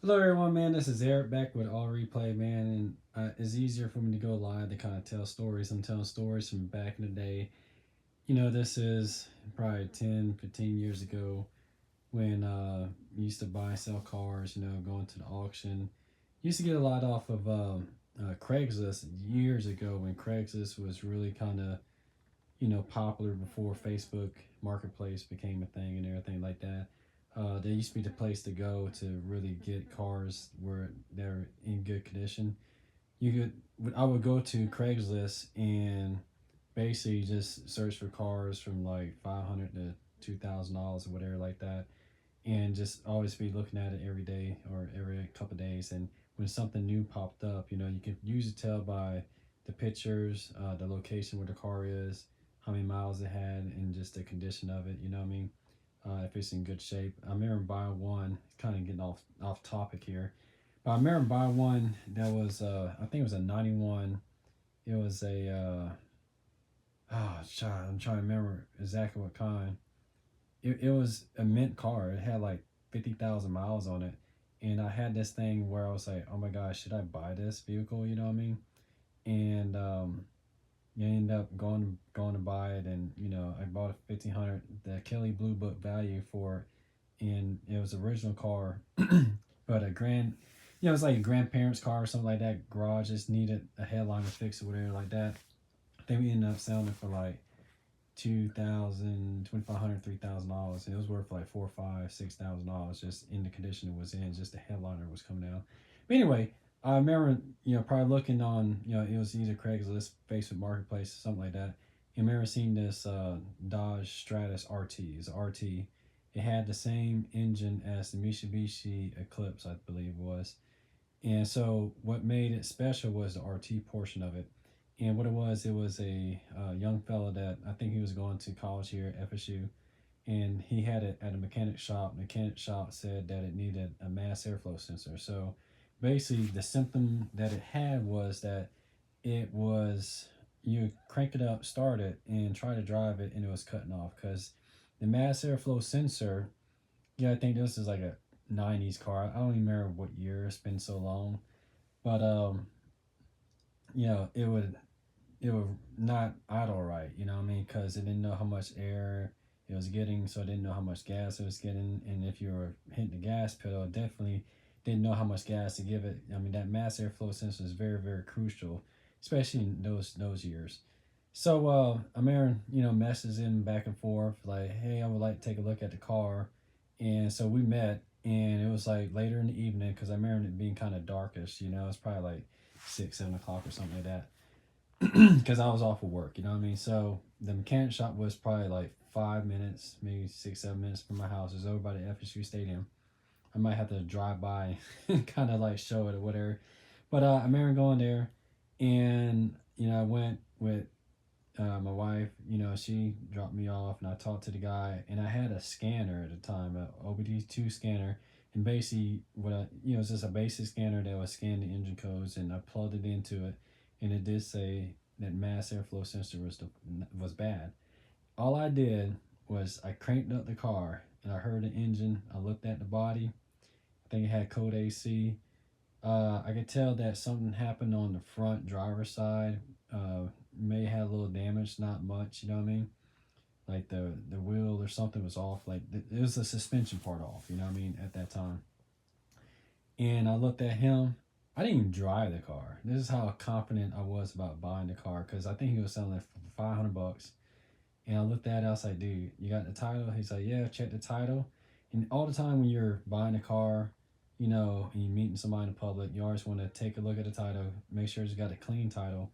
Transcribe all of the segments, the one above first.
Hello, everyone, man. This is Eric back with All Replay, man. And it's easier for me to go live to kind of tell stories. I'm telling stories from back in the day. This is probably 10, 15 years ago when you used to buy and sell cars, going to the auction. Used to get a lot off of Craigslist years ago when Craigslist was really kind of, popular before Facebook Marketplace became a thing and everything like that. There used to be the place to go to really get cars where they're in good condition. I would go to Craigslist and basically just search for cars from like 500 to $2,000 or whatever like that, and just always be looking at it every day or every couple of days. And when something new popped up, you can usually tell by the pictures, the location where the car is, how many miles it had, and just the condition of it. You know what I mean? If it's in good shape. I remember buying one. It's kind of getting off topic here, but I remember buying one that was I think it was a '91. It was a I'm trying to remember exactly what kind. It was a mint car. It had like 50,000 miles on it. And I had this thing where I was like, oh my gosh, should I buy this vehicle? You know what I mean? And you end up going to buy it, and I bought a 1,500, the Kelly Blue Book value for it, and it was the original car, but it was like a grandparents' car or something like that. Garage just needed a headliner fix or whatever like that. I think we ended up selling it for like 2,000, 2,500, $3,000, and it was worth like four, five, $6,000 just in the condition it was in. Just the headliner was coming out. But anyway, I remember probably looking on it was either Craigslist, Facebook Marketplace, something like that. I remember seeing this Dodge Stratus RT. It's a RT. It had the same engine as the Mitsubishi Eclipse, I believe it was. And so what made it special was the RT portion of it. And what it was a young fella that I think he was going to college here at FSU, and he had it at a mechanic shop. Mechanic shop said that it needed a mass airflow sensor. So basically, the symptom that it had was that it was you crank it up, start it, and try to drive it, and it was cutting off because the mass airflow sensor. Yeah, I think this is like a '90s car. I don't even remember what year. It's been so long, but it would not idle right. You know what I mean? Because it didn't know how much air it was getting, so it didn't know how much gas it was getting. And if you were hitting the gas pedal, it definitely didn't know how much gas to give it. I mean, that mass airflow sensor is very, very crucial, especially in those years. So Amarin, messes in back and forth like, hey, I would like to take a look at the car, and so we met, and it was like later in the evening because I remember it being kind of darkish. It's probably like 6, 7 o'clock or something like that because I was off of work. You know what I mean? So the mechanic shop was probably like 5 minutes, maybe 6, 7 minutes from my house. It was over by the FSU Stadium. I might have to drive by and kind of like show it or whatever. But I remember going there, and I went with my wife. She dropped me off, and I talked to the guy, and I had a scanner at the time, a OBD2 scanner. And basically, it's just a basic scanner that would scan the engine codes, and I plugged it into it, and it did say that mass airflow sensor was bad. All I did was I cranked up the car, and I heard the engine. I looked at the body. I think it had code AC. I could tell that something happened on the front driver's side. May have a little damage, not much. You know what I mean? Like the wheel or something was off. Like it was the suspension part off. You know what I mean? At that time, and I looked at him. I didn't even drive the car. This is how confident I was about buying the car because I think he was selling it for $500. And I looked at it. I was like, dude, you got the title? He's like, yeah, check the title. And all the time when you're buying a car, and you're meeting somebody in the public, you always want to take a look at the title, make sure it's got a clean title,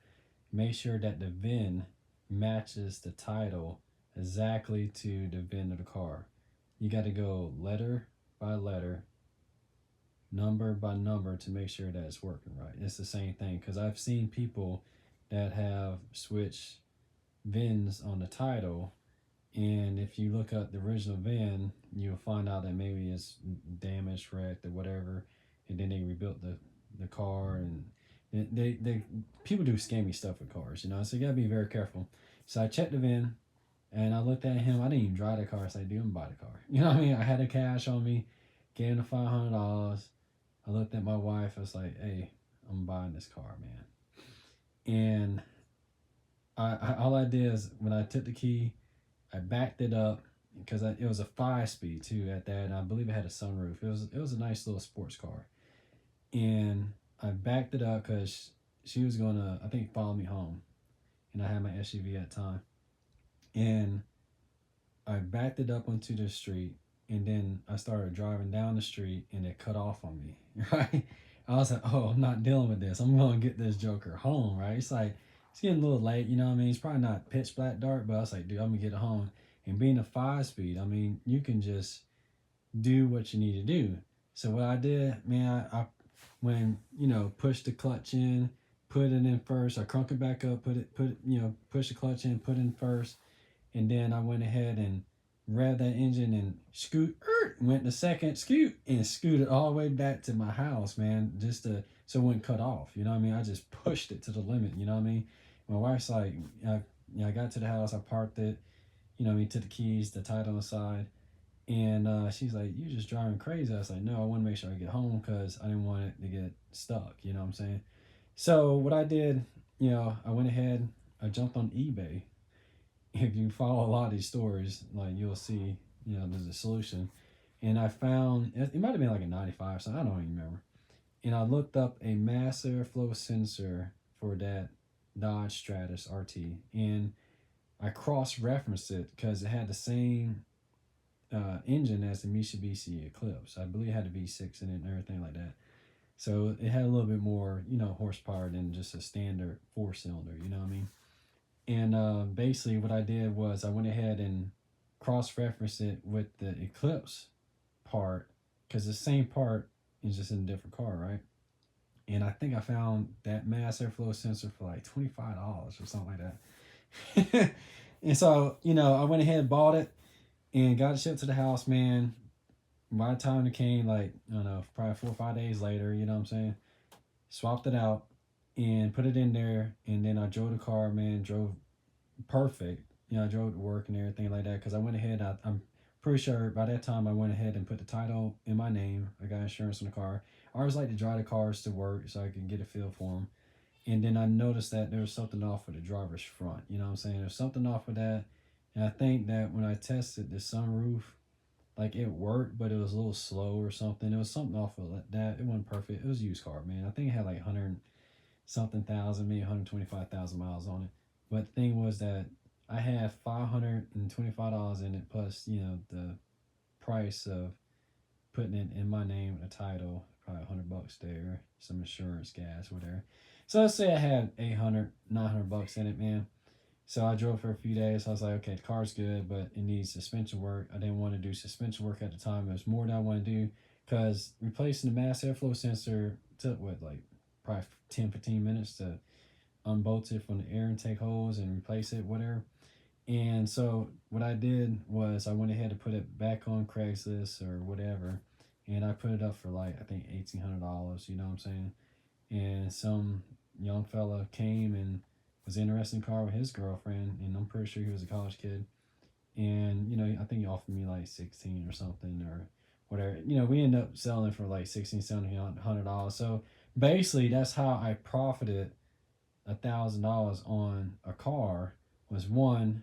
make sure that the VIN matches the title exactly to the VIN of the car. You got to go letter by letter, number by number to make sure that it's working right. It's the same thing because I've seen people that have switched VINs on the title, and if you look up the original VIN, you'll find out that maybe it's damaged, wrecked, or whatever, and then they rebuilt the car, and they people do scammy stuff with cars, so you gotta be very careful. So I checked the VIN, and I looked at him. I didn't even drive the car. So I said, "Do him buy the car." You know what I mean? I had the cash on me, gave him the $500. I looked at my wife. I was like, "Hey, I'm buying this car, man." And all I did is when I took the key, I backed it up because it was a 5 speed too at that, and I believe it had a sunroof. It was a nice little sports car, and I backed it up because she was gonna, I think, follow me home, and I had my SUV at the time, and I backed it up onto the street, and then I started driving down the street, and it cut off on me. Right, I was like, "Oh, I'm not dealing with this. I'm gonna get this Joker home." Right, it's like it's getting a little late. You know what I mean? It's probably not pitch black dark, but I was like, "Dude, I'm gonna get it home." And being a 5 speed, I mean, you can just do what you need to do. So what I did, man, I when pushed the clutch in, put it in first. I crunk it back up, push the clutch in, put it in first, and then I went ahead and revved that engine and went the second and scooted all the way back to my house, man, just to so it wouldn't cut off. You know what I mean? I just pushed it to the limit. You know what I mean? My wife's like, I got to the house, I parked it. You know what I mean? Took the keys, the title inside. And she's like, "You just driving crazy." I was like, "No, I want to make sure I get home because I didn't want it to get stuck." You know what I'm saying? So what I did, I went ahead, I jumped on eBay. If you follow a lot of these stories, like you'll see, there's a solution. And I found it might have been like a 95, so I don't even remember. And I looked up a mass airflow sensor for that Dodge Stratus RT, and I cross-referenced it because it had the same engine as the Mitsubishi Eclipse. I believe it had a V6 in it and everything like that. So it had a little bit more, horsepower than just a standard 4 cylinder. You know what I mean? And basically, what I did was I went ahead and cross-referenced it with the Eclipse part because the same part is just in a different car, right? And I think I found that mass airflow sensor for like $25 or something like that. And so, I went ahead and bought it and got it shipped to the house, man. By the time it came, like, I don't know, probably 4 or 5 days later, you know what I'm saying? Swapped it out and put it in there. And then I drove the car, man, drove perfect. I drove to work and everything like that because I went ahead. I'm pretty sure by that time I went ahead and put the title in my name. I got insurance on the car. I always like to drive the cars to work so I can get a feel for them. And then I noticed that there was something off with the driver's front. You know what I'm saying? There's something off with that. And I think that when I tested the sunroof, like it worked, but it was a little slow or something. It was something off of that. It wasn't perfect. It was a used car, man. I think it had like 100 something thousand, maybe 125,000 miles on it. But the thing was that I had $525 in it, plus the price of putting it in my name with a title, probably $100 there, some insurance, gas, whatever. So let's say I had 800, $900 in it, man. So I drove for a few days. I was like, okay, the car's good, but it needs suspension work. I didn't want to do suspension work at the time. It was more than I want to do because replacing the mass airflow sensor took like probably 10, 15 minutes to unbolt it from the air intake holes and replace it, whatever. And so what I did was I went ahead and put it back on Craigslist or whatever, and I put it up for like I think $1,800. You know what I'm saying? And some young fella came and was interested in the car with his girlfriend, and I'm pretty sure he was a college kid. And I think he offered me like 16 or something or whatever. We ended up selling for like 16, $1,700. So basically, that's how I profited $1,000 on a car. Was one,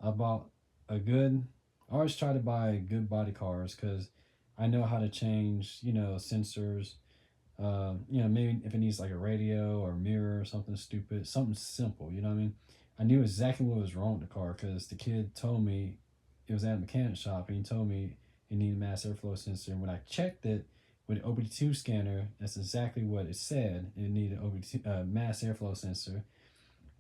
I bought a good. I always try to buy good body cars because I know how to change, sensors, maybe if it needs like a radio or a mirror or something stupid, something simple, you know what I mean? I knew exactly what was wrong with the car because the kid told me it was at a mechanic shop and he told me it needed a mass airflow sensor. And when I checked it with an OBD2 scanner, that's exactly what it said. It needed OBD2, mass airflow sensor.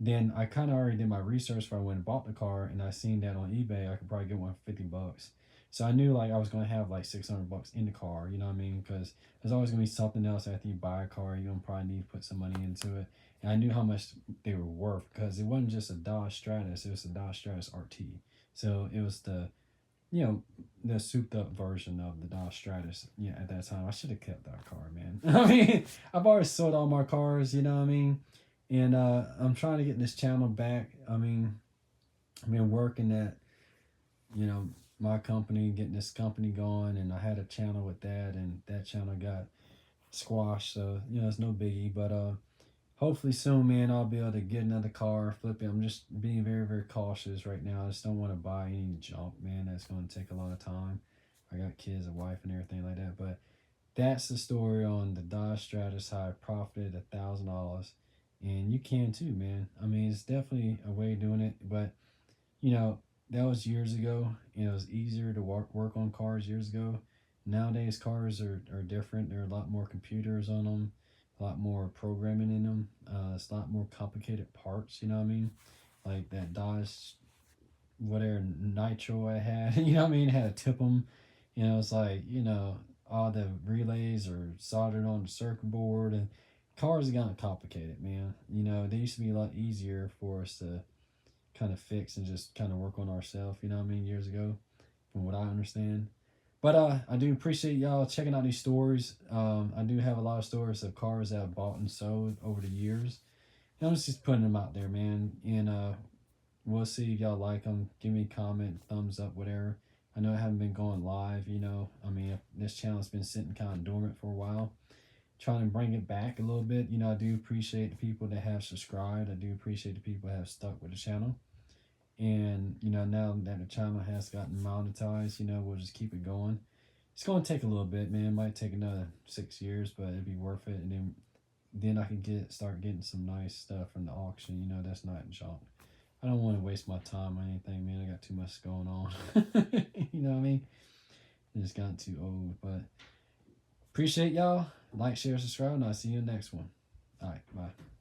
Then I kind of already did my research before I went and bought the car, and I seen that on eBay I could probably get one for $50. So I knew like I was gonna have like $600 in the car, you know what I mean? Because there's always gonna be something else after you buy a car. You're gonna probably need to put some money into it. And I knew how much they were worth because it wasn't just a Dodge Stratus; it was a Dodge Stratus RT. So it was the souped up version of the Dodge Stratus. Yeah, at that time I should have kept that car, man. I mean, I've already sold all my cars, you know what I mean? And I'm trying to get this channel back. I mean, I've been working at, my company, getting this company going, and I had a channel with that, and that channel got squash. So it's no biggie. But hopefully soon, man, I'll be able to get another car, flip it. I'm just being very, very cautious right now. I just don't want to buy any junk, man. That's going to take a lot of time. I got kids, a wife, and everything like that. But that's the story on the Dodge Stratus, how I profited $1,000, and you can too, man. I mean, it's definitely a way of doing it, but you know that was years ago. It was easier to work on cars years ago. Nowadays, cars are different. There are a lot more computers on them, a lot more programming in them. It's a lot more complicated parts. You know what I mean? Like that Dodge whatever nitro I had. You know what I mean? Had to tip them. It's like all the relays are soldered on the circuit board, and cars have gotten complicated, man. They used to be a lot easier for us to kind of fix and just kind of work on ourselves. You know what I mean? Years ago, from what I understand. But I do appreciate y'all checking out these stories. I do have a lot of stories of cars that I've bought and sold over the years. And I'm just putting them out there, man. And we'll see if y'all like them. Give me a comment, thumbs up, whatever. I know I haven't been going live, I mean, this channel's been sitting kind of dormant for a while. Trying to bring it back a little bit. I do appreciate the people that have subscribed. I do appreciate the people that have stuck with the channel. And, now that the channel has gotten monetized, we'll just keep it going. It's going to take a little bit, man. It might take another 6 years, but it'd be worth it. And then I can start getting some nice stuff from the auction, that's not junk. I don't want to waste my time on anything, man. I got too much going on. You know what I mean? I just gotten too old. But appreciate y'all. Like, share, subscribe, and I'll see you in the next one. All right, bye.